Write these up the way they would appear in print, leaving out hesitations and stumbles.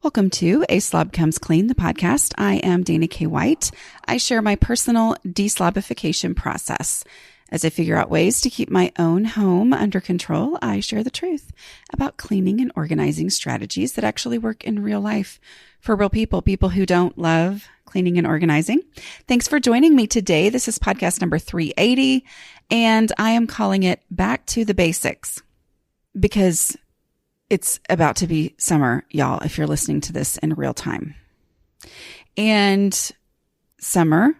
Welcome to A Slob Comes Clean, the podcast. I am Dana K. White. I share my personal de-slobification process. As I figure out ways to keep my own home under control, I share the truth about cleaning and organizing strategies that actually work in real life for real people who don't love cleaning and organizing. Thanks for joining me today. This is podcast number 380, and I am calling it Back to the Basics because it's about to be summer, y'all, if you're listening to this in real time. And summer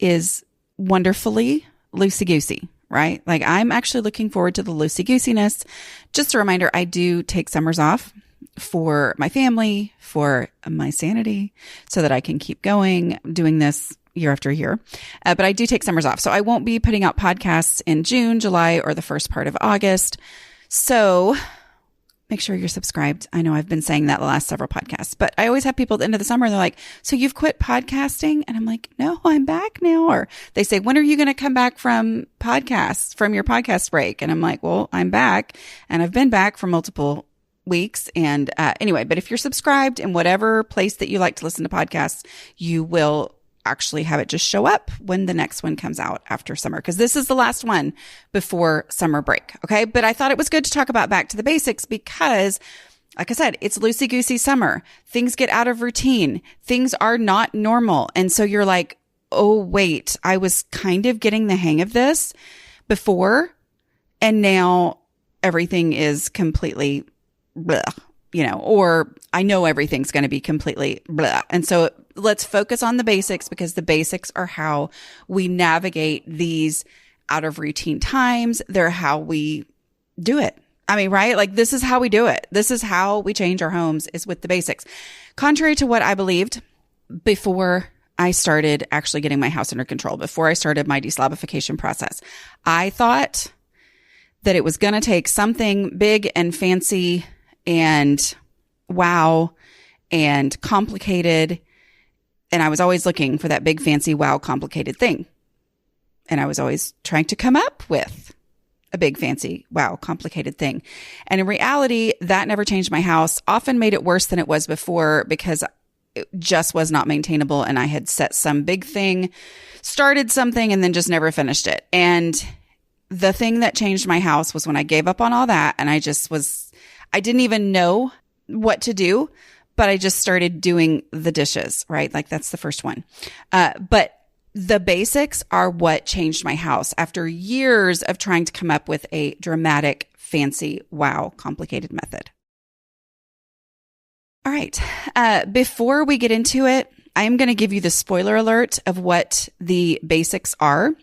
is wonderfully loosey-goosey, right? Like I'm actually looking forward to the loosey-goosiness. Just a reminder, I do take summers off for my family, for my sanity, so that I can keep going doing this year after year. But I do take summers off. So I won't be putting out podcasts in June, July, or the first part of August. So make sure you're subscribed. I know I've been saying that the last several podcasts, but I always have people at the end of the summer, they're like, so you've quit podcasting? And I'm like, no, I'm back now. Or they say, when are you going to come back from podcasts, from your podcast break? And I'm like, well, I'm back, and I've been back for multiple weeks. And anyway, but if you're subscribed in whatever place that you like to listen to podcasts, you will actually have it just show up when the next one comes out after summer, because this is the last one before summer break. Okay. But I thought it was good to talk about back to the basics because, like I said, it's loosey-goosey summer. Things get out of routine. Things are not normal. And so you're like, oh, wait, I was kind of getting the hang of this before, and now everything is completely blah, or I know everything's going to be completely blah. And so let's focus on the basics, because the basics are how we navigate these out of routine times. They're how we do it. I mean, right? Like this is how we do it. This is how we change our homes, is with the basics. Contrary to what I believed before I started actually getting my house under control, before I started my de-slobification process, I thought that it was going to take something big and fancy and wow and complicated. And I was always looking for that big, fancy, wow, complicated thing. And I was always trying to come up with a big, fancy, wow, complicated thing. And in reality, that never changed my house, often made it worse than it was before, because it just was not maintainable. And I had set some big thing, started something, and then just never finished it. And the thing that changed my house was when I gave up on all that. And I didn't even know what to do, but I just started doing the dishes, right? Like that's the first one. But the basics are what changed my house after years of trying to come up with a dramatic, fancy, wow, complicated method. All right. Before we get into it, I am going to give you the spoiler alert of what the basics are.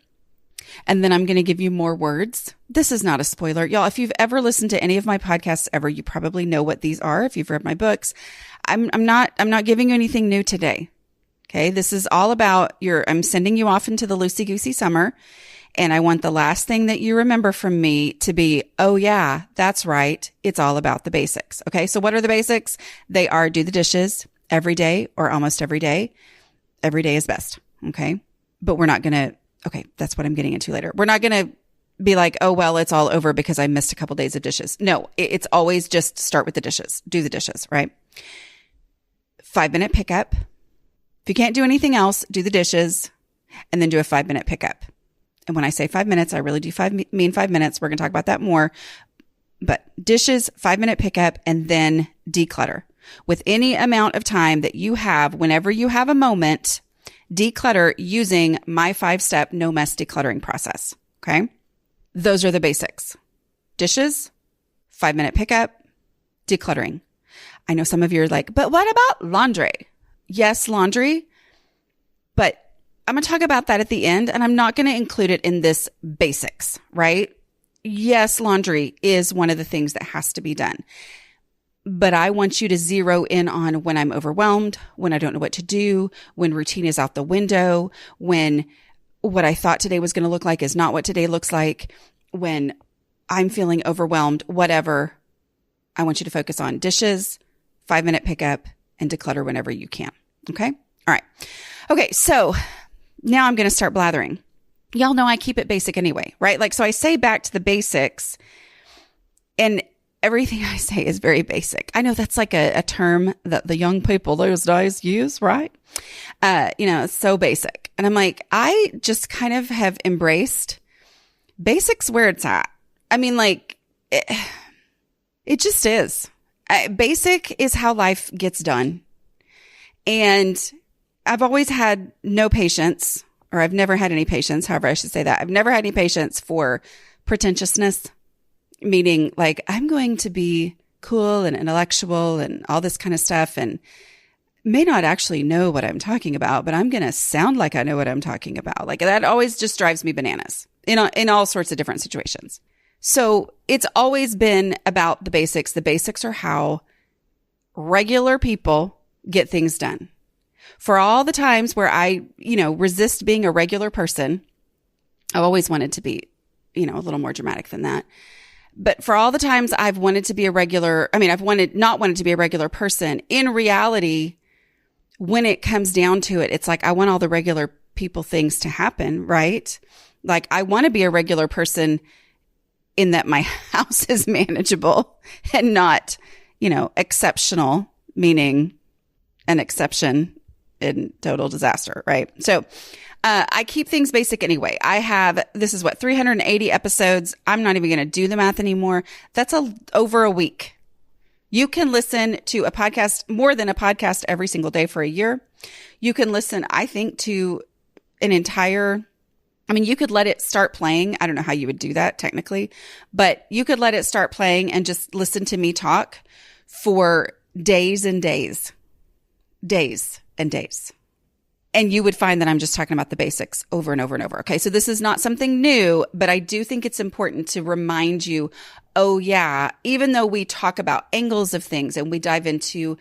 And then I'm going to give you more words. This is not a spoiler. Y'all, if you've ever listened to any of my podcasts ever, you probably know what these are. If you've read my books, I'm not giving you anything new today. Okay. This is all about I'm sending you off into the loosey-goosey summer. And I want the last thing that you remember from me to be, oh yeah, that's right. It's all about the basics. Okay. So what are the basics? They are do the dishes every day or almost every day. Every day is best. Okay. But we're not going to, okay, that's what I'm getting into later. We're not going to be like, oh, well, it's all over because I missed a couple days of dishes. No, it's always just start with the dishes. Do the dishes, right? 5-minute pickup. If you can't do anything else, do the dishes and then do a 5-minute pickup. And when I say 5 minutes, I really do mean 5 minutes. We're going to talk about that more. But dishes, 5-minute pickup, and then declutter. With any amount of time that you have, whenever you have a moment, declutter using my 5-step no mess decluttering process. Okay. Those are the basics. Dishes, 5-minute pickup, decluttering. I know some of you are like, but what about laundry? Yes, laundry, but I'm going to talk about that at the end, and I'm not going to include it in this basics, right? Yes, laundry is one of the things that has to be done. But I want you to zero in on when I'm overwhelmed, when I don't know what to do, when routine is out the window, when what I thought today was going to look like is not what today looks like, when I'm feeling overwhelmed, whatever. I want you to focus on dishes, 5-minute pickup, and declutter whenever you can. Okay? All right. Okay. So now I'm going to start blathering. Y'all know I keep it basic anyway, right? Like, so I say back to the basics, and everything I say is very basic. I know that's like a term that the young people those days use, right? It's so basic. And I'm like, I just kind of have embraced basics where it's at. I mean, like, it just is. Basic is how life gets done. And I've always had no patience, or I've never had any patience. However, I should say that. I've never had any patience for pretentiousness, meaning like I'm going to be cool and intellectual and all this kind of stuff and may not actually know what I'm talking about, but I'm going to sound like I know what I'm talking about. Like that always just drives me bananas in all sorts of different situations. So it's always been about the basics. The basics are how regular people get things done. For all the times where I, resist being a regular person, I've always wanted to be, a little more dramatic than that. But for all the times I've wanted to be not wanted to be a regular person. In reality, when it comes down to it, it's like, I want all the regular people things to happen, right? Like I want to be a regular person in that my house is manageable and not, exceptional, meaning an exception in total disaster, right? So, I keep things basic anyway. This is 380 episodes. I'm not even going to do the math anymore. That's over a week. You can listen to a podcast, more than a podcast every single day for a year. You can listen, I think, to an entire, you could let it start playing. I don't know how you would do that technically, but you could let it start playing and just listen to me talk for days and days and days. And you would find that I'm just talking about the basics over and over and over. Okay. So this is not something new, but I do think it's important to remind you, oh yeah, even though we talk about angles of things and we dive into,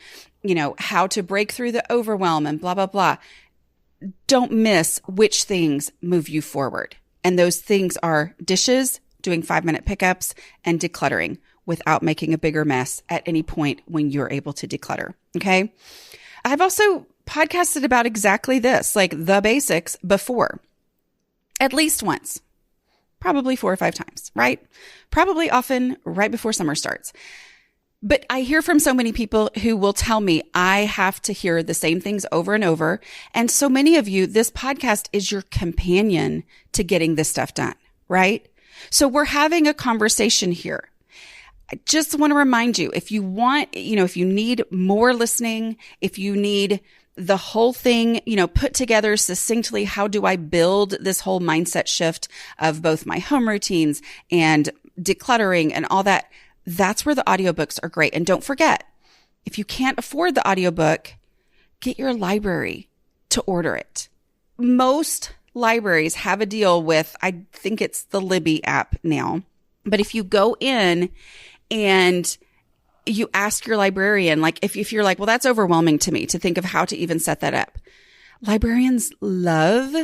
how to break through the overwhelm and blah, blah, blah, don't miss which things move you forward. And those things are dishes, doing 5-minute pickups, and decluttering without making a bigger mess at any point when you're able to declutter. Okay. I've also podcasted about exactly this, like the basics before, at least once, probably 4 or 5 times, right? Probably often right before summer starts. But I hear from so many people who will tell me I have to hear the same things over and over. And so many of you, this podcast is your companion to getting this stuff done, right? So we're having a conversation here. I just want to remind you, if you want, if you need more listening, if you need the whole thing, put together succinctly, how do I build this whole mindset shift of both my home routines and decluttering and all that, that's where the audiobooks are great. And don't forget, if you can't afford the audiobook, get your library to order it. Most libraries have a deal with, I think it's the Libby app now. But if you go in and you ask your librarian, like if you're like, well, that's overwhelming to me to think of how to even set that up. Librarians love,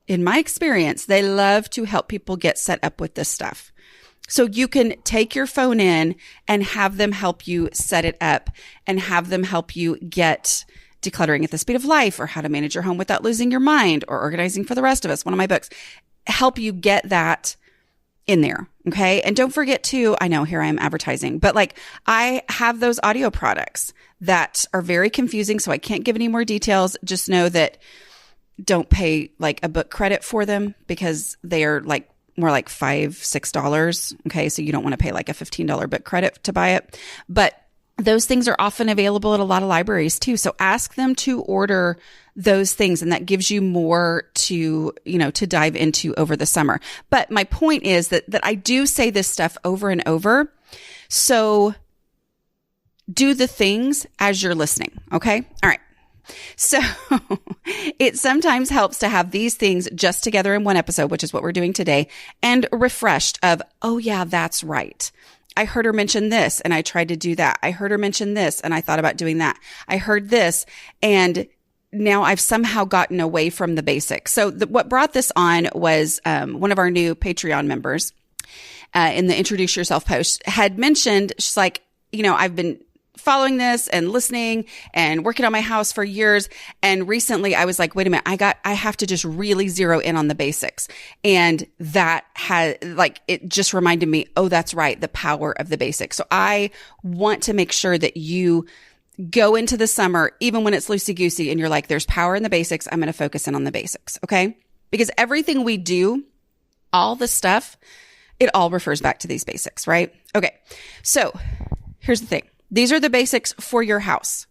in my experience, they love to help people get set up with this stuff. So you can take your phone in and have them help you set it up and have them help you get decluttering at the speed of life, or how to manage your home without losing your mind, or organizing for the rest of us. One of my books, help you get that in there. Okay. And don't forget too, I know here I am advertising, but like I have those audio products that are very confusing. So I can't give any more details. Just know that don't pay like a book credit for them, because they are like more like $5, $6. Okay. So you don't want to pay like a $15 book credit to buy it, but those things are often available at a lot of libraries too. So ask them to order those things, and that gives you more to, to dive into over the summer. But my point is that I do say this stuff over and over. So do the things as you're listening. Okay. All right. So it sometimes helps to have these things just together in one episode, which is what we're doing today, and refreshed of, oh yeah, that's right. I heard her mention this and I tried to do that. I heard her mention this and I thought about doing that. I heard this and now I've somehow gotten away from the basics. So what brought this on was one of our new Patreon members in the Introduce Yourself post had mentioned, she's like, I've been following this and listening and working on my house for years. And recently I was like, wait a minute, I have to just really zero in on the basics. And that had it just reminded me, oh, that's right. The power of the basics. So I want to make sure that you go into the summer, even when it's loosey goosey and you're like, there's power in the basics. I'm going to focus in on the basics. Okay. Because everything we do, all the stuff, it all refers back to these basics, right? Okay. So here's the thing. These are the basics for your house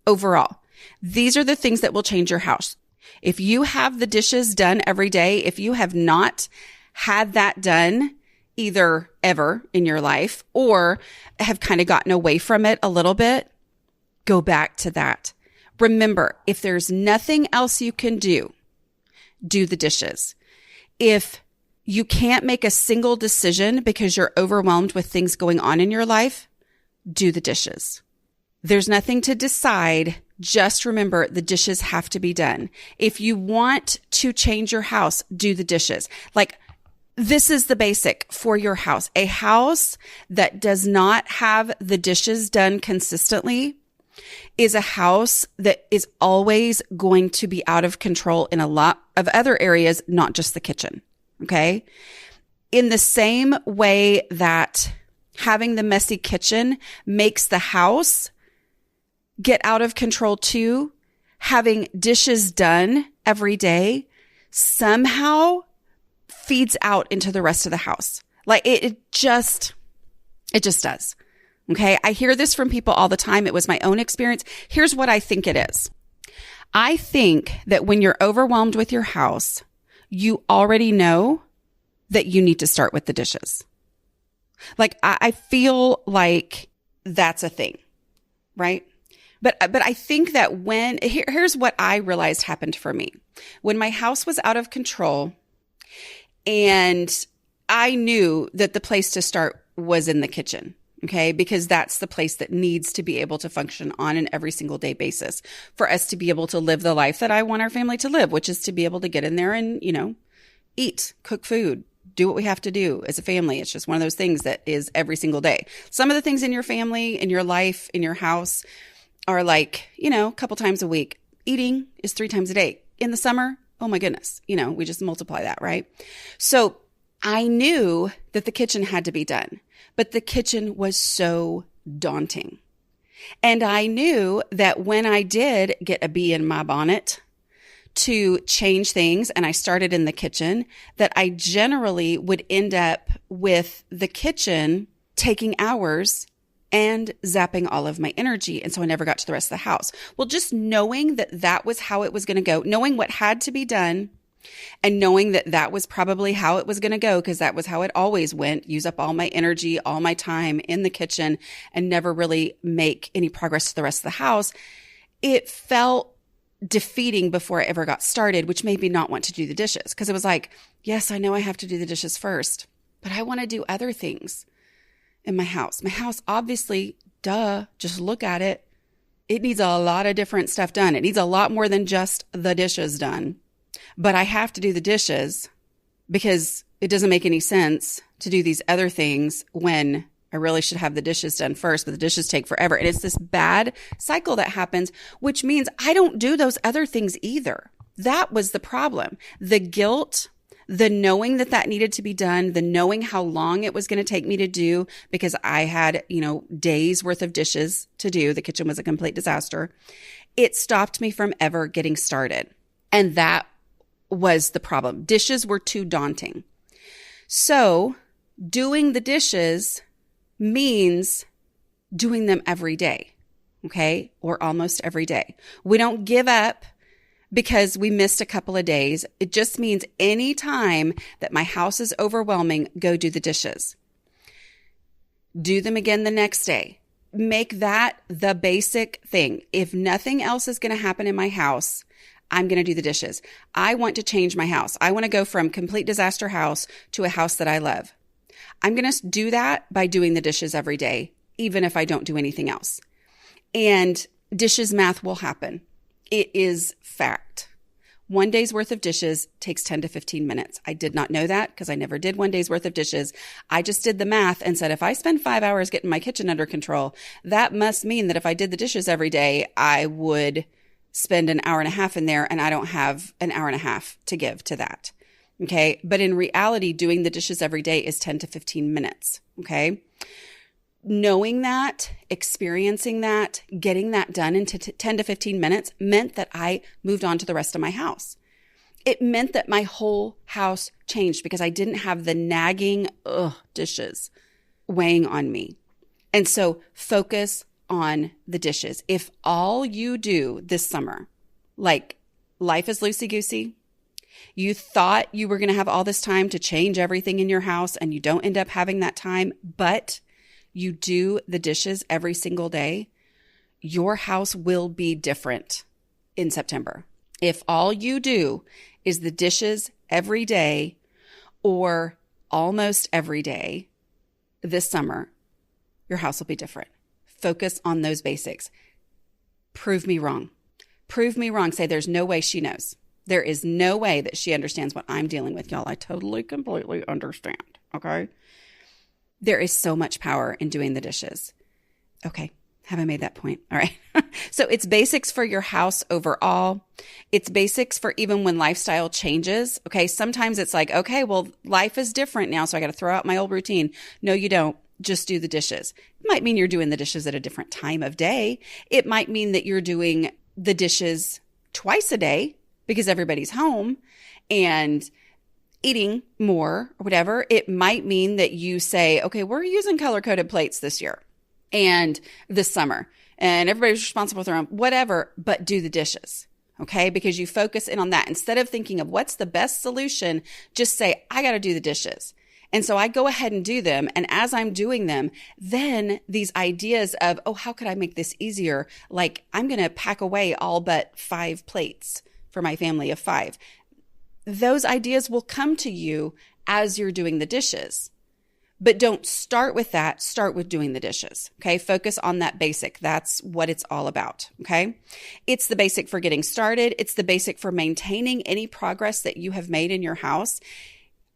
overall. These are the things that will change your house. If you have the dishes done every day, if you have not had that done either ever in your life or have kind of gotten away from it a little bit, go back to that. Remember, if there's nothing else you can do, do the dishes. If you can't make a single decision because you're overwhelmed with things going on in your life, do the dishes. There's nothing to decide. Just remember the dishes have to be done. If you want to change your house, do the dishes. This is the basic for your house. A house that does not have the dishes done consistently is a house that is always going to be out of control in a lot of other areas, not just the kitchen. Okay. In the same way that having the messy kitchen makes the house get out of control too, having dishes done every day somehow feeds out into the rest of the house. It just does. Okay. I hear this from people all the time. It was my own experience. Here's what I think it is. I think that when you're overwhelmed with your house, you already know that you need to start with the dishes. I feel like that's a thing, right? But I think that here's what I realized happened for me. When my house was out of control and I knew that the place to start was in the kitchen, okay? Because that's the place that needs to be able to function on an every single day basis for us to be able to live the life that I want our family to live, which is to be able to get in there and, eat, cook food, do what we have to do as a family. It's just one of those things that is every single day. Some of the things in your family, in your life, in your house are a couple times a week. Eating is 3 times a day. In the summer, oh my goodness, we just multiply that, right? So I knew that the kitchen had to be done, but the kitchen was so daunting. And I knew that when I did get a bee in my bonnet to change things, and I started in the kitchen, that I generally would end up with the kitchen taking hours and zapping all of my energy. And so I never got to the rest of the house. Well, just knowing that that was how it was going to go, knowing what had to be done, and knowing that that was probably how it was going to go, because that was how it always went, use up all my energy, all my time in the kitchen, and never really make any progress to the rest of the house, it felt defeating before I ever got started, which made me not want to do the dishes. Because it was like, yes, I know I have to do the dishes first, but I want to do other things in my house. My house, obviously, just look at it. It needs a lot of different stuff done. It needs a lot more than just the dishes done. But I have to do the dishes because it doesn't make any sense to do these other things when I really should have the dishes done first, but the dishes take forever. And it's this bad cycle that happens, which means I don't do those other things either. That was the problem. The guilt, the knowing that needed to be done, the knowing how long it was going to take me to do because I had, days worth of dishes to do. The kitchen was a complete disaster. It stopped me from ever getting started. And that was the problem. Dishes were too daunting. So doing the dishes means doing them every day, okay? Or almost every day. We don't give up because we missed a couple of days. It just means any time that my house is overwhelming, go do the dishes. Do them again the next day. Make that the basic thing. If nothing else is going to happen in my house, I'm going to do the dishes. I want to change my house. I want to go from complete disaster house to a house that I love. I'm going to do that by doing the dishes every day, even if I don't do anything else. And dishes math will happen. It is fact. 1 day's worth of dishes takes 10 to 15 minutes. I did not know that because I never did 1 day's worth of dishes. I just did the math and said, if I spend 5 hours getting my kitchen under control, that must mean that if I did the dishes every day, I would spend an hour and a half in there, and I don't have an hour and a half to give to that. Okay. But in reality, doing the dishes every day is 10 to 15 minutes. Okay. Knowing that, experiencing that, getting that done in 10 to 15 minutes meant that I moved on to the rest of my house. It meant that my whole house changed because I didn't have the nagging dishes weighing on me. And so focus on the dishes. If all you do this summer, like life is loosey-goosey, you thought you were going to have all this time to change everything in your house and you don't end up having that time, but you do the dishes every single day, your house will be different in September. If all you do is the dishes every day or almost every day this summer, your house will be different. Focus on those basics. Prove me wrong. Prove me wrong. Say there's no way she knows. There is no way that she understands what I'm dealing with, y'all. I totally, completely understand. Okay. There is so much power in doing the dishes. Okay. Have I made that point? All right. So it's basics for your house overall. It's basics for even when lifestyle changes. Okay. Sometimes it's like, okay, well, life is different now, so I got to throw out my old routine. No, you don't. Just do the dishes. It might mean you're doing the dishes at a different time of day. It might mean that you're doing the dishes twice a day because everybody's home and eating more or whatever. It might mean that you say, okay, we're using color-coded plates this year and this summer, and everybody's responsible for their own, whatever, but do the dishes. Okay. Because you focus in on that. Instead of thinking of what's the best solution, just say, I got to do the dishes. And so I go ahead and do them. And as I'm doing them, then these ideas of, oh, how could I make this easier? Like I'm going to pack away all but 5 plates for my family of 5. Those ideas will come to you as you're doing the dishes. But don't start with that. Start with doing the dishes. Okay. Focus on that basic. That's what it's all about. Okay. It's the basic for getting started. It's the basic for maintaining any progress that you have made in your house.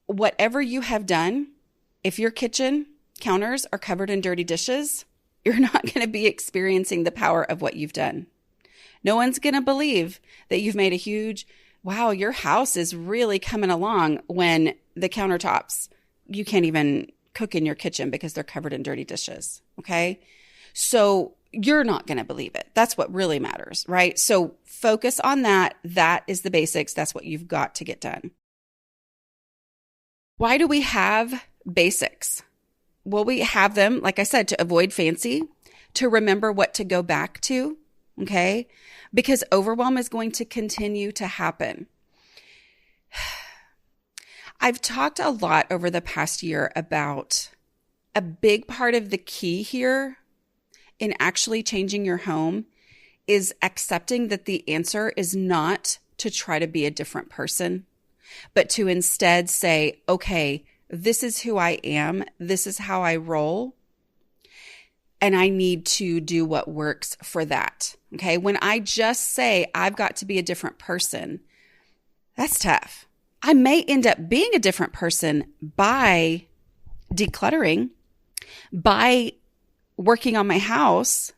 Whatever you have done, if your kitchen counters are covered in dirty dishes, you're not going to be experiencing the power of what you've done. No one's going to believe that you've made a huge, wow, your house is really coming along when the countertops, you can't even cook in your kitchen because they're covered in dirty dishes. Okay. So you're not going to believe it. That's what really matters, right? So focus on that. That is the basics. That's what you've got to get done. Why do we have basics? Well, we have them, like I said, to avoid fancy, to remember what to go back to. Okay. Because overwhelm is going to continue to happen. I've talked a lot over the past year about a big part of the key here in actually changing your home is accepting that the answer is not to try to be a different person, but to instead say, okay, this is who I am. This is how I roll. And I need to do what works for that. Okay. When I just say I've got to be a different person, that's tough. I may end up being a different person by decluttering, by working on my house,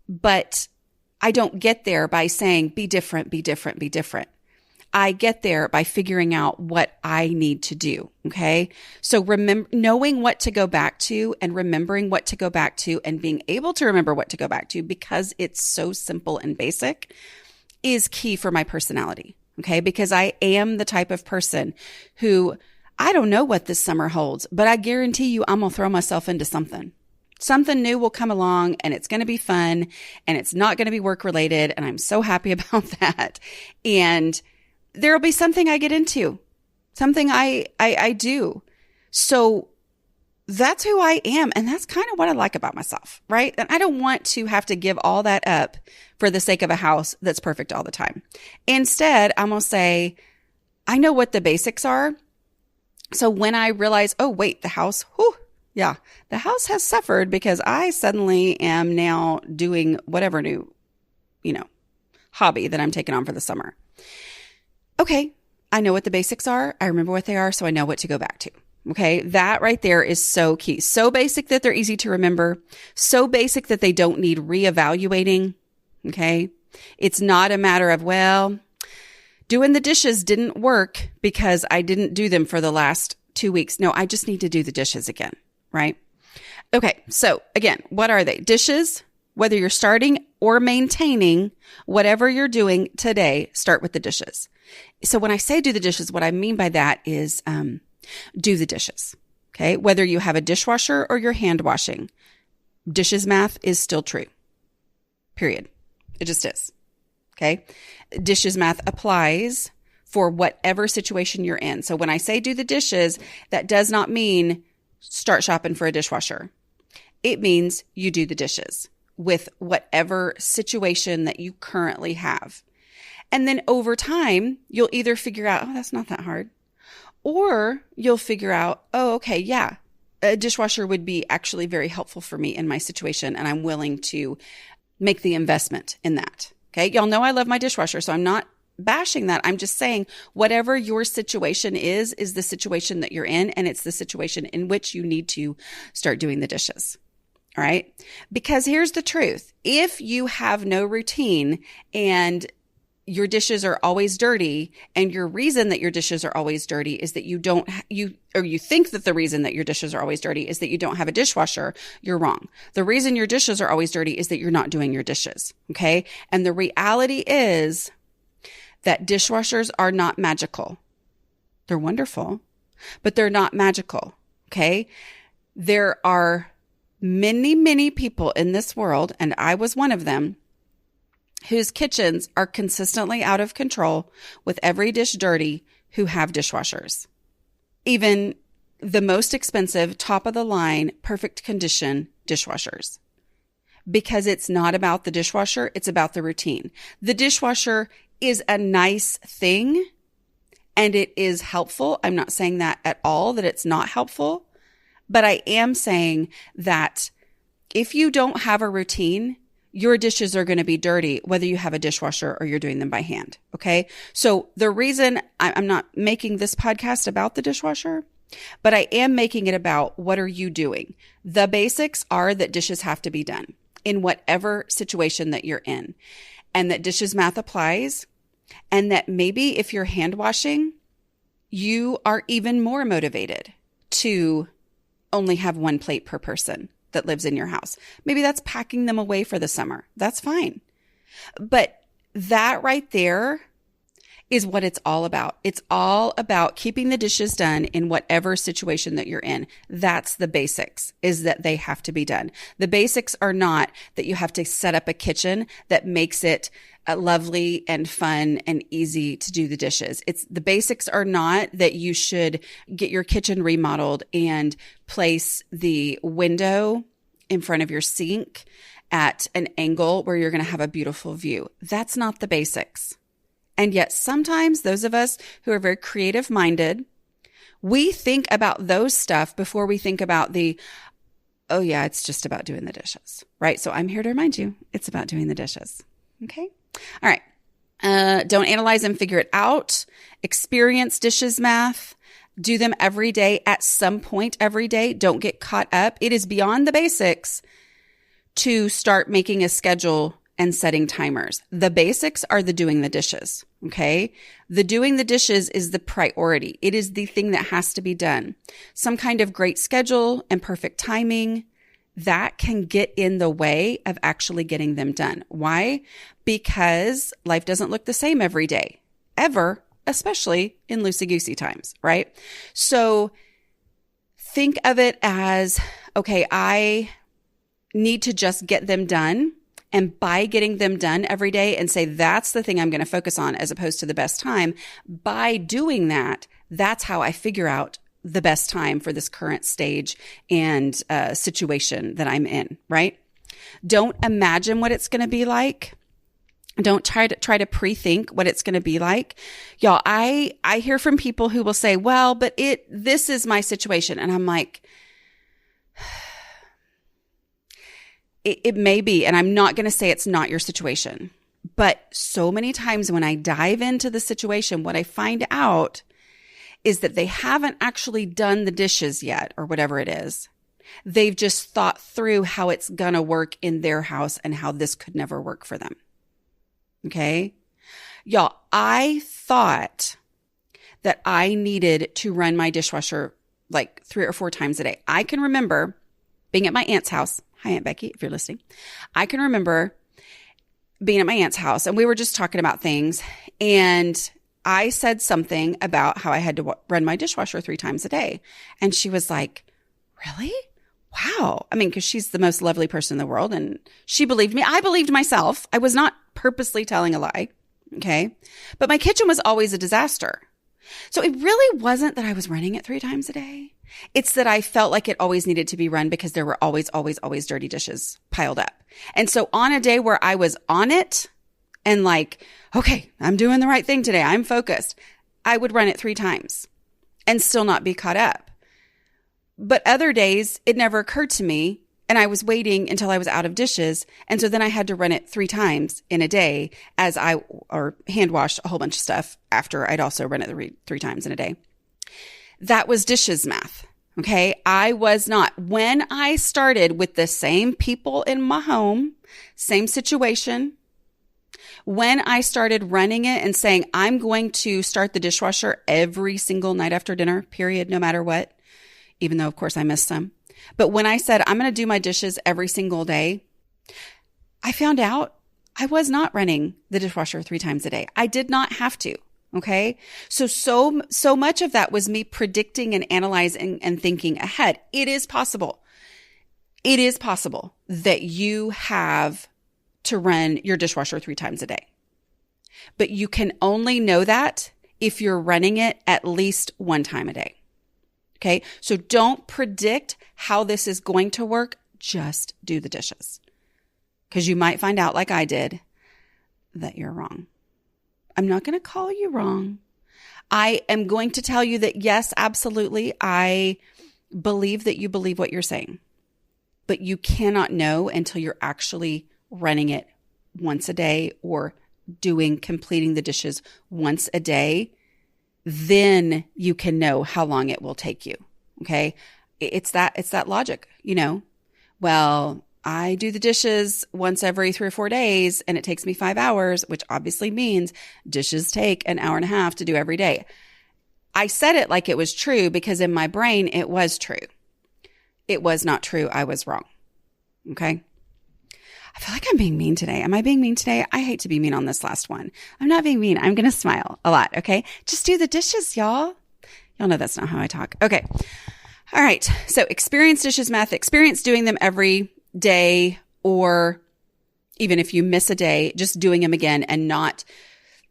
but I don't get there by saying, be different, be different, be different. I get there by figuring out what I need to do. Okay. So knowing what to go back to and remembering what to go back to and being able to remember what to go back to because it's so simple and basic is key for my personality. Okay. Because I am the type of person who I don't know what this summer holds, but I guarantee you I'm going to throw myself into something. Something new will come along and it's going to be fun and it's not going to be work related. And I'm so happy about that. And there'll be something I get into, something I do. So that's who I am. And that's kind of what I like about myself, right? And I don't want to have to give all that up for the sake of a house that's perfect all the time. Instead, I'm going to say, I know what the basics are. So when I realize, oh, wait, the house, the house has suffered because I suddenly am now doing whatever new, hobby that I'm taking on for the summer. okay, I know what the basics are. I remember what they are, so I know what to go back to. Okay, that right there is so key. So basic that they're easy to remember. So basic that they don't need reevaluating. Okay, it's not a matter of, well, doing the dishes didn't work because I didn't do them for the last 2 weeks. No, I just need to do the dishes again, right? Okay, so again, what are they? Dishes, whether you're starting or maintaining, whatever you're doing today, start with the dishes. So when I say do the dishes, what I mean by that is do the dishes, okay? Whether you have a dishwasher or you're hand washing, dishes math is still true, period. It just is, okay? Dishes math applies for whatever situation you're in. So when I say do the dishes, that does not mean start shopping for a dishwasher. It means you do the dishes with whatever situation that you currently have. And then over time, you'll either figure out, oh, that's not that hard. Or you'll figure out, oh, okay, yeah, a dishwasher would be actually very helpful for me in my situation. And I'm willing to make the investment in that. Okay. Y'all know I love my dishwasher, so I'm not bashing that. I'm just saying whatever your situation is the situation that you're in. And it's the situation in which you need to start doing the dishes. All right. Because here's the truth. If you have no routine and your dishes are always dirty, and your reason that your dishes are always dirty is that you think that the reason that your dishes are always dirty is that you don't have a dishwasher, you're wrong. The reason your dishes are always dirty is that you're not doing your dishes. Okay. And the reality is that dishwashers are not magical. They're wonderful, but they're not magical. Okay. There are many, many people in this world, and I was one of them, whose kitchens are consistently out of control with every dish dirty, who have dishwashers. Even the most expensive, top of the line, perfect condition dishwashers. Because it's not about the dishwasher, it's about the routine. The dishwasher is a nice thing and it is helpful. I'm not saying that at all, that it's not helpful, but I am saying that if you don't have a routine, your dishes are going to be dirty, whether you have a dishwasher or you're doing them by hand. Okay. So the reason I'm not making this podcast about the dishwasher, but I am making it about what are you doing? The basics are that dishes have to be done in whatever situation that you're in, and that dishes math applies, and that maybe if you're hand washing, you are even more motivated to only have one plate per person that lives in your house. Maybe that's packing them away for the summer. That's fine. But that right there is what it's all about. It's all about keeping the dishes done in whatever situation that you're in. That's the basics, is that they have to be done. The basics are not that you have to set up a kitchen that makes it lovely and fun and easy to do the dishes. The basics are not that you should get your kitchen remodeled and place the window in front of your sink at an angle where you're going to have a beautiful view. That's not the basics. And yet sometimes those of us who are very creative minded, we think about those stuff before we think about oh yeah, it's just about doing the dishes, right? So I'm here to remind you, it's about doing the dishes. Okay. All right. Don't analyze and figure it out. Experience dishes math. Do them every day at some point every day. Don't get caught up. It is beyond the basics to start making a schedule and setting timers. The basics are the doing the dishes. Okay. The doing the dishes is the priority. It is the thing that has to be done. Some kind of great schedule and perfect timing, that can get in the way of actually getting them done. Why? Because life doesn't look the same every day, ever, especially in loosey-goosey times, right? So think of it as, okay, I need to just get them done. And by getting them done every day and say, that's the thing I'm going to focus on as opposed to the best time, by doing that, that's how I figure out the best time for this current stage and situation that I'm in, right? Don't imagine what it's going to be like. Don't try to pre-think what it's going to be like. Y'all, I hear from people who will say, well, but this is my situation. And I'm like, it may be, and I'm not going to say it's not your situation, But so many times when I dive into the situation, what I find out is that they haven't actually done the dishes yet or whatever it is. They've just thought through how it's going to work in their house and how this could never work for them. Okay? Y'all, I thought that I needed to run my dishwasher like 3 or 4 times a day. I can remember being at my aunt's house. Hi, Aunt Becky, if you're listening. I can remember being at my aunt's house and we were just talking about things. And I said something about how I had to run my dishwasher 3 times a day. And she was like, really? Wow. I mean, because she's the most lovely person in the world and she believed me. I believed myself. I was not purposely telling a lie. Okay. But my kitchen was always a disaster. So it really wasn't that I was running it 3 times a day. It's that I felt like it always needed to be run because there were always dirty dishes piled up. And so on a day where I was on it and like, okay, I'm doing the right thing today, I'm focused, I would run it 3 times and still not be caught up. But other days, it never occurred to me, and I was waiting until I was out of dishes. And so then I had to run it 3 times in a day or hand wash a whole bunch of stuff after I'd also run it 3 times in a day. That was dishes math. Okay. I was not. When I started with the same people in my home, same situation, when I started running it and saying, I'm going to start the dishwasher every single night after dinner, period, no matter what, even though, of course, I missed some. But when I said, I'm going to do my dishes every single day, I found out I was not running the dishwasher 3 times a day. I did not have to. Okay. So much of that was me predicting and analyzing and thinking ahead. It is possible. It is possible that you have to run your dishwasher 3 times a day, but you can only know that if you're running it at least 1 time a day. Okay. So don't predict how this is going to work. Just do the dishes because you might find out like I did that you're wrong. I'm not going to call you wrong. I am going to tell you that yes, absolutely. I believe that you believe what you're saying, but you cannot know until you're actually running it once a day or completing the dishes once a day. Then you can know how long it will take you. Okay. It's that logic, well, I do the dishes once every 3 or 4 days and it takes me 5 hours, which obviously means dishes take an hour and a half to do every day. I said it like it was true because in my brain, it was true. It was not true. I was wrong. Okay. I feel like I'm being mean today. Am I being mean today? I hate to be mean on this last one. I'm not being mean. I'm going to smile a lot. Okay. Just do the dishes, y'all. Y'all know that's not how I talk. Okay. All right. So experience dishes math, experience doing them every day, or even if you miss a day, just doing them again and not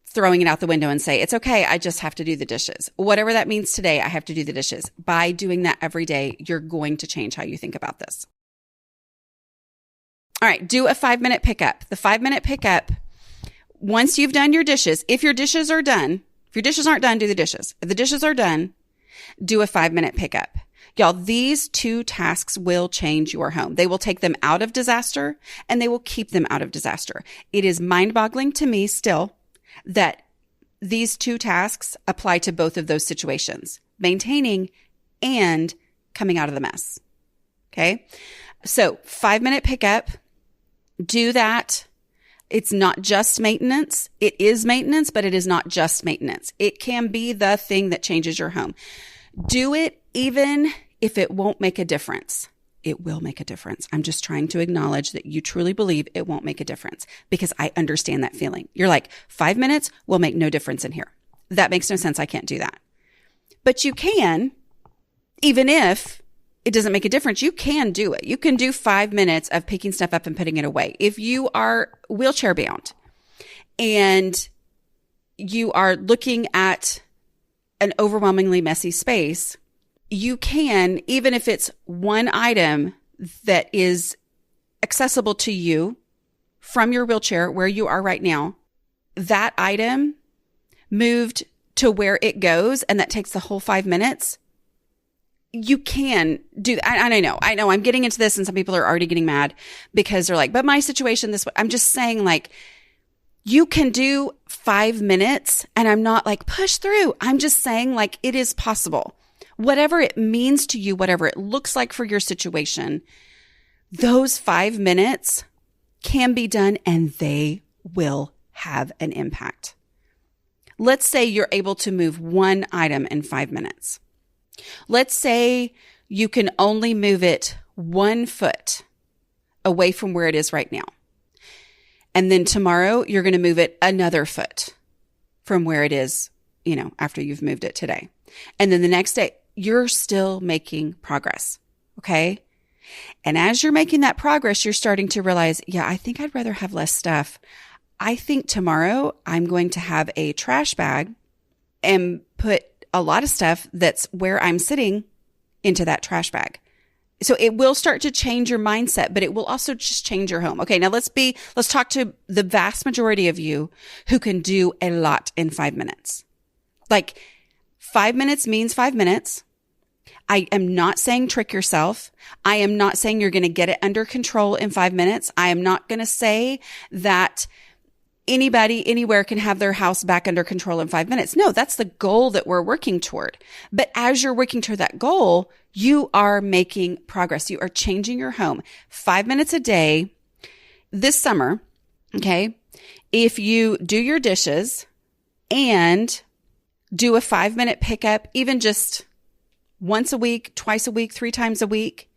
throwing it out the window and say, it's okay. I just have to do the dishes. Whatever that means today, I have to do the dishes. By doing that every day, you're going to change how you think about this. All right. Do a 5-minute pickup. The 5-minute pickup, once you've done your dishes, if your dishes are done, if your dishes aren't done, do the dishes. If the dishes are done, do a 5-minute pickup. Y'all, these 2 tasks will change your home. They will take them out of disaster and they will keep them out of disaster. It is mind-boggling to me still that these 2 tasks apply to both of those situations, maintaining and coming out of the mess. Okay. So 5-minute pickup, do that. It's not just maintenance. It is maintenance, but it is not just maintenance. It can be the thing that changes your home. Do it even if it won't make a difference. It will make a difference. I'm just trying to acknowledge that you truly believe it won't make a difference because I understand that feeling. You're like, 5 minutes will make no difference in here. That makes no sense. I can't do that. But you can, even if it doesn't make a difference, you can do it. You can do 5 minutes of picking stuff up and putting it away. If you are wheelchair bound and you are looking at an overwhelmingly messy space, you can, even if it's one item that is accessible to you from your wheelchair where you are right now, that item moved to where it goes and that takes the whole 5 minutes. You can do that. And I know I'm getting into this and some people are already getting mad because they're like, but my situation this way. I'm just saying, like, You can do 5 minutes, and I'm not like push through. I'm just saying like it is possible. Whatever it means to you, whatever it looks like for your situation, those 5 minutes can be done and they will have an impact. Let's say you're able to move one item in 5 minutes. Let's say you can only move it 1 foot away from where it is right now. And then tomorrow you're going to move it another foot from where it is, after you've moved it today. And then the next day, you're still making progress. Okay. And as you're making that progress, you're starting to realize, yeah, I think I'd rather have less stuff. I think tomorrow I'm going to have a trash bag and put a lot of stuff that's where I'm sitting into that trash bag. So it will start to change your mindset, but it will also just change your home. Okay. Now let's talk to the vast majority of you who can do a lot in 5 minutes. Like 5 minutes means 5 minutes. I am not saying trick yourself. I am not saying you're going to get it under control in 5 minutes. I am not going to say that anybody anywhere can have their house back under control in 5 minutes. No, that's the goal that we're working toward. But as you're working toward that goal, you are making progress. You are changing your home 5 minutes a day this summer. Okay. If you do your dishes and do a 5-minute pickup, even just once a week, twice a week, 3 times a week,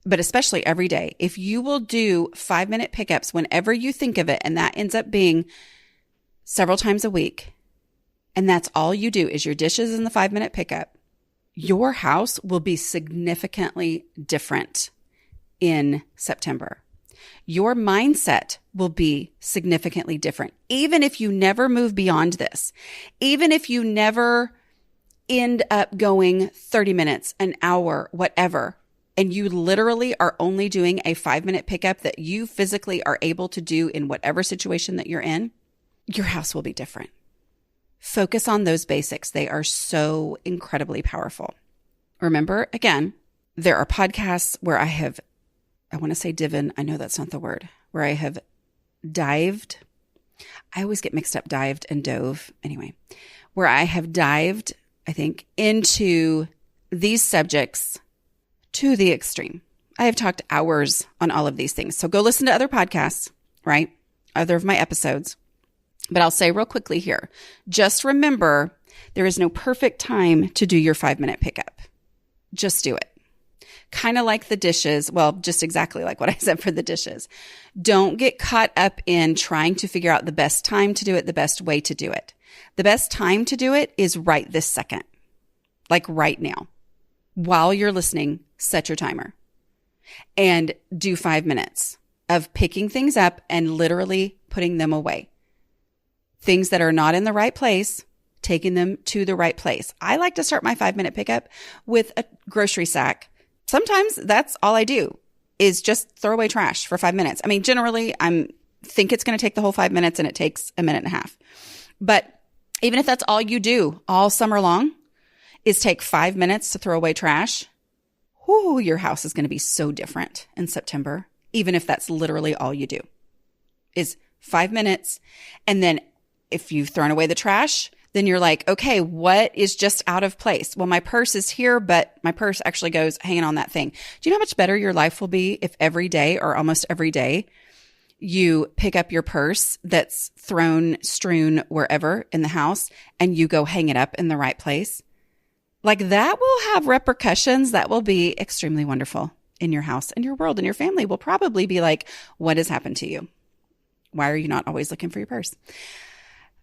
but especially every day. If you will do 5-minute pickups whenever you think of it, and that ends up being several times a week, and that's all you do is your dishes and the 5-minute pickup, your house will be significantly different in September. Your mindset will be significantly different. Even if you never move beyond this, even if you never end up going 30 minutes, an hour, whatever, and you literally are only doing a 5-minute pickup that you physically are able to do in whatever situation that you're in, your house will be different. Focus on those basics. They are so incredibly powerful. Remember, again, there are podcasts where I want to say divin. I know that's not the word, where I have dived. I always get mixed up, dived and dove. Anyway, where I have dived, I think, into these subjects to the extreme. I have talked hours on all of these things. So go listen to other podcasts, right? Other of my episodes. But I'll say real quickly here, just remember there is no perfect time to do your 5-minute pickup. Just do it. Kind of like the dishes. Well, just exactly like what I said for the dishes. Don't get caught up in trying to figure out the best time to do it, the best way to do it. The best time to do it is right this second, like right now. While you're listening, set your timer and do 5 minutes of picking things up and literally putting them away. Things that are not in the right place, taking them to the right place. I like to start my 5-minute pickup with a grocery sack. Sometimes that's all I do is just throw away trash for 5 minutes. I mean, generally think it's going to take the whole 5 minutes and it takes a minute and a half. But even if that's all you do all summer long is take 5 minutes to throw away trash, your house is going to be so different in September, even if that's literally all you do is 5 minutes. And then if you've thrown away the trash, then you're like, okay, what is just out of place? Well, my purse is here, but my purse actually goes hanging on that thing. Do you know how much better your life will be if every day or almost every day you pick up your purse that's strewn wherever in the house and you go hang it up in the right place? Like that will have repercussions that will be extremely wonderful in your house and your world, and your family will probably be like, what has happened to you? Why are you not always looking for your purse?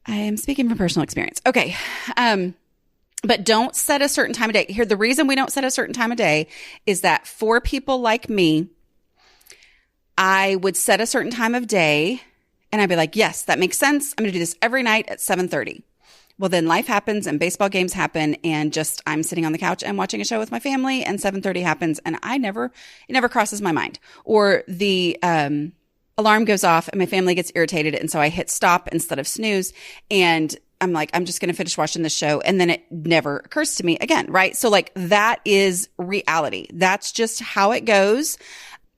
I am speaking from personal experience. Okay. But don't set a certain time of day. Here, the reason we don't set a certain time of day is that for people like me, I would set a certain time of day and I'd be like, yes, that makes sense. I'm going to do this every night at 7:30. Well, then life happens and baseball games happen and I'm sitting on the couch and watching a show with my family and 7:30 happens and it never crosses my mind. Or the, alarm goes off and my family gets irritated. And so I hit stop instead of snooze. And I'm like, I'm just going to finish watching the show. And then it never occurs to me again. Right. So like that is reality. That's just how it goes.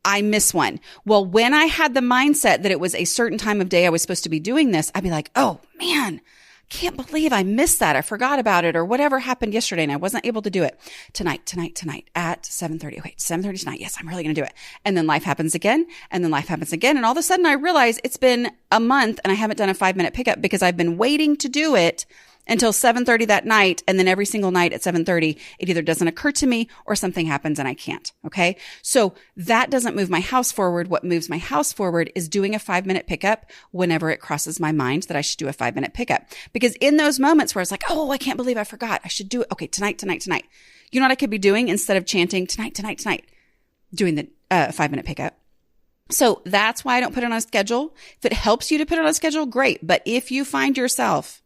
I miss one. Well, when I had the mindset that it was a certain time of day I was supposed to be doing this, I'd be like, oh man, can't believe I missed that. I forgot about it or whatever happened yesterday and I wasn't able to do it tonight at 7:30. Wait, 7:30 tonight. Yes, I'm really going to do it. And then life happens again and then life happens again. And all of a sudden I realize it's been a month and I haven't done a 5-minute pickup because I've been waiting to do it until 7:30 that night. And then every single night at 7:30, it either doesn't occur to me or something happens and I can't. Okay. So that doesn't move my house forward. What moves my house forward is doing a 5-minute pickup whenever it crosses my mind that I should do a 5-minute pickup. Because in those moments where it's like, oh, I can't believe I forgot. I should do it. Okay. Tonight. You know what I could be doing instead of chanting tonight, doing the 5-minute pickup. So that's why I don't put it on a schedule. If it helps you to put it on a schedule, great. But if you find yourself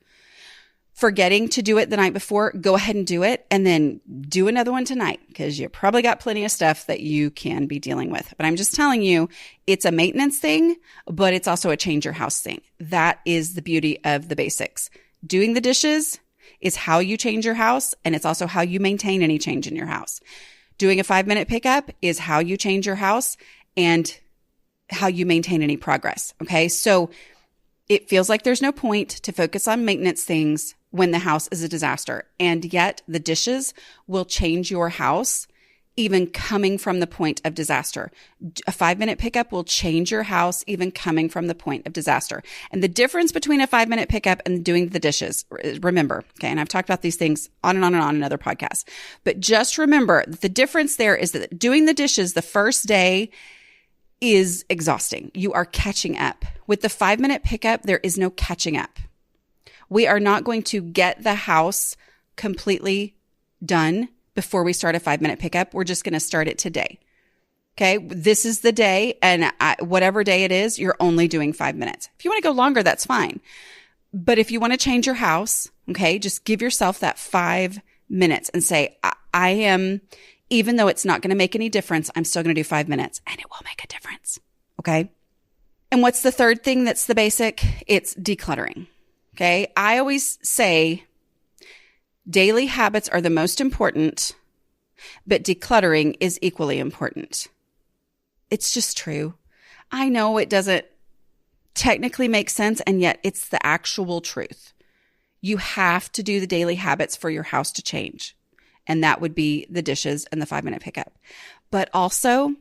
forgetting to do it the night before, go ahead and do it and then do another one tonight because you probably got plenty of stuff that you can be dealing with. But I'm just telling you, it's a maintenance thing, but it's also a change your house thing. That is the beauty of the basics. Doing the dishes is how you change your house, and it's also how you maintain any change in your house. Doing a 5-minute pickup is how you change your house and how you maintain any progress. Okay. So it feels like there's no point to focus on maintenance things when the house is a disaster. And yet the dishes will change your house even coming from the point of disaster. A 5-minute pickup will change your house even coming from the point of disaster. And the difference between a 5-minute pickup and doing the dishes, remember, okay, and I've talked about these things on and on and on in other podcasts, but just remember the difference there is that doing the dishes the first day is exhausting. You are catching up. With the 5-minute pickup, there is no catching up. We are not going to get the house completely done before we start a 5-minute pickup. We're just going to start it today. Okay. This is the day, and whatever day it is, you're only doing 5 minutes. If you want to go longer, that's fine. But if you want to change your house, okay, just give yourself that 5 minutes and say, I am, even though it's not going to make any difference, I'm still going to do 5 minutes and it will make a difference. Okay. And what's the third thing that's the basic? It's decluttering. Okay. I always say daily habits are the most important, but decluttering is equally important. It's just true. I know it doesn't technically make sense, and yet it's the actual truth. You have to do the daily habits for your house to change. And that would be the dishes and the 5-minute pickup. But also,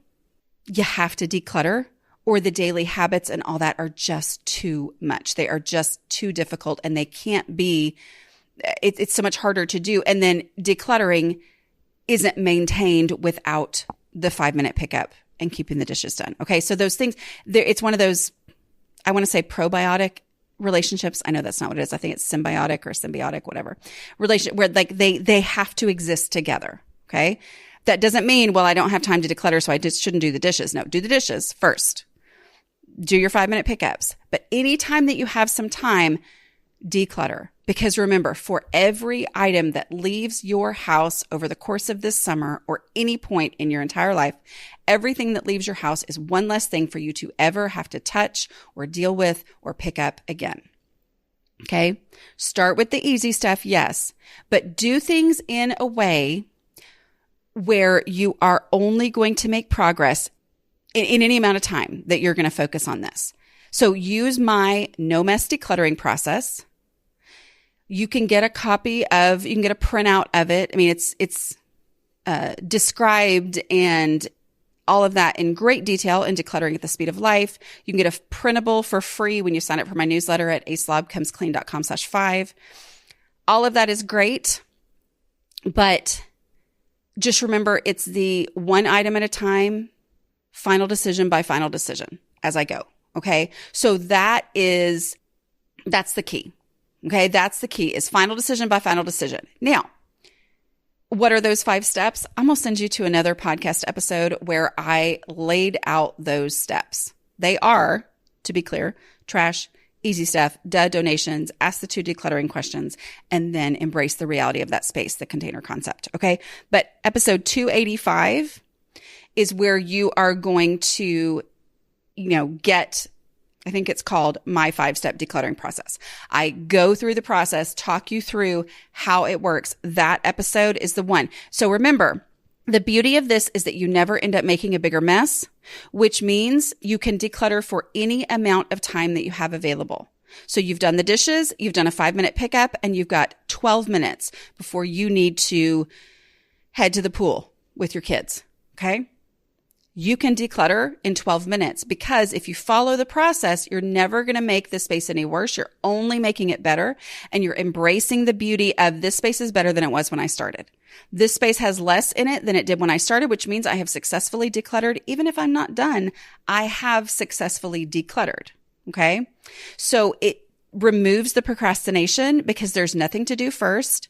you have to declutter, or the daily habits and all that are just too much. They are just too difficult, and they can't be, it's so much harder to do. And then decluttering isn't maintained without the 5-minute pickup and keeping the dishes done. Okay. So those things, it's one of those, I want to say probiotic relationships. I know that's not what it is. I think it's symbiotic, whatever relationship where like they have to exist together. Okay. That doesn't mean, well, I don't have time to declutter, so I just shouldn't do the dishes. No, do the dishes first. Do your 5-minute pickups. But anytime that you have some time, declutter. Because remember, for every item that leaves your house over the course of this summer or any point in your entire life, everything that leaves your house is one less thing for you to ever have to touch or deal with or pick up again. Okay. Start with the easy stuff. Yes. But do things in a way where you are only going to make progress in any amount of time that you're going to focus on this. So use my no mess decluttering process. You can get a printout of it. I mean, it's described and all of that in great detail in Decluttering at the Speed of Life. You can get a printable for free when you sign up for my newsletter at aslobcomesclean.com/5. All of that is great, but just remember it's the one item at a time, final decision by final decision as I go. Okay. So that's the key. Okay. That's the key is final decision by final decision. Now, what are those 5 steps? I'm going to send you to another podcast episode where I laid out those steps. They are, to be clear, trash, easy stuff, donations, ask the 2 decluttering questions, and then embrace the reality of that space, the container concept. Okay. But episode 285 is where you are going to, get, I think it's called my 5-step decluttering process. I go through the process, talk you through how it works. That episode is the one. So remember, The beauty of this is that you never end up making a bigger mess, which means you can declutter for any amount of time that you have available. So you've done the dishes, you've done a 5-minute pickup, and you've got 12 minutes before you need to head to the pool with your kids. Okay? You can declutter in 12 minutes because if you follow the process, you're never going to make the space any worse. You're only making it better, and you're embracing the beauty of this space is better than it was when I started. This space has less in it than it did when I started, which means I have successfully decluttered. Even if I'm not done, I have successfully decluttered. Okay. So it removes the procrastination because there's nothing to do first.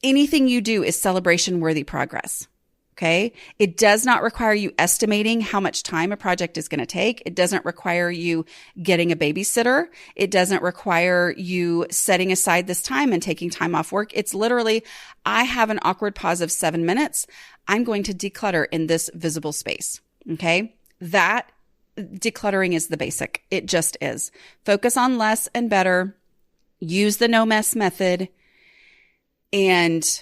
Anything you do is celebration worthy progress. Okay. It does not require you estimating how much time a project is going to take. It doesn't require you getting a babysitter. It doesn't require you setting aside this time and taking time off work. It's literally, I have an awkward pause of 7 minutes. I'm going to declutter in this visible space. Okay. That decluttering is the basic. It just is. Focus on less and better. Use the no mess method. And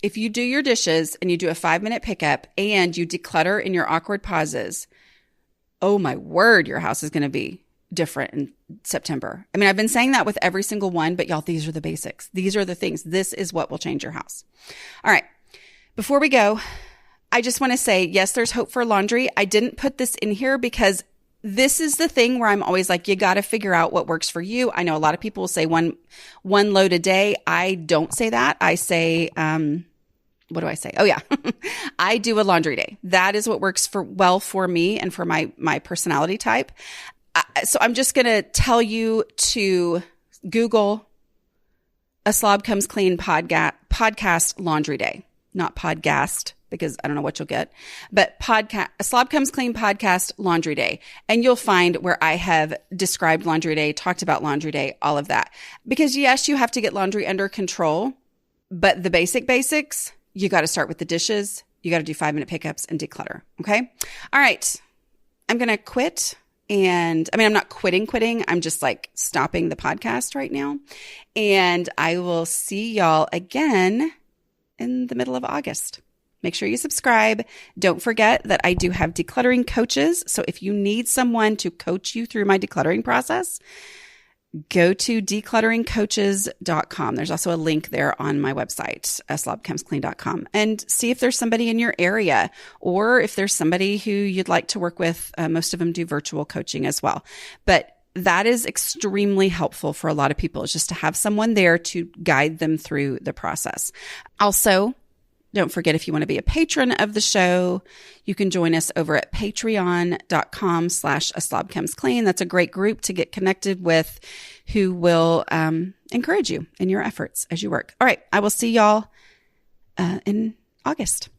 if you do your dishes and you do a 5-minute pickup and you declutter in your awkward pauses, oh my word, your house is going to be different in September. I mean, I've been saying that with every single one, but y'all, these are the basics. These are the things. This is what will change your house. All right. Before we go, I just want to say, yes, there's hope for laundry. I didn't put this in here because this is the thing where I'm always like, you got to figure out what works for you. I know a lot of people will say one load a day. I don't say that. I say, what do I say? Oh yeah. I do a laundry day. That is what works well for me and for my personality type. So I'm just going to tell you to Google A Slob Comes Clean podcast laundry day, not podcast, because I don't know what you'll get, but A Slob Comes Clean podcast laundry day. And you'll find where I have described laundry day, talked about laundry day, all of that. Because yes, you have to get laundry under control, but the basics, you got to start with the dishes. You got to do 5-minute pickups and declutter. Okay. All right. I'm going to quit. And I mean, I'm not quitting. I'm just like stopping the podcast right now. And I will see y'all again in the middle of August. Make sure you subscribe. Don't forget that I do have decluttering coaches. So if you need someone to coach you through my decluttering process, go to declutteringcoaches.com. There's also a link there on my website, aslobcomesclean.com, and see if there's somebody in your area or if there's somebody who you'd like to work with. Most of them do virtual coaching as well. But that is extremely helpful for a lot of people, is just to have someone there to guide them through the process. Also, don't forget, if you want to be a patron of the show, you can join us over at patreon.com/aslobcomesclean. That's a great group to get connected with who will encourage you in your efforts as you work. All right. I will see y'all in August.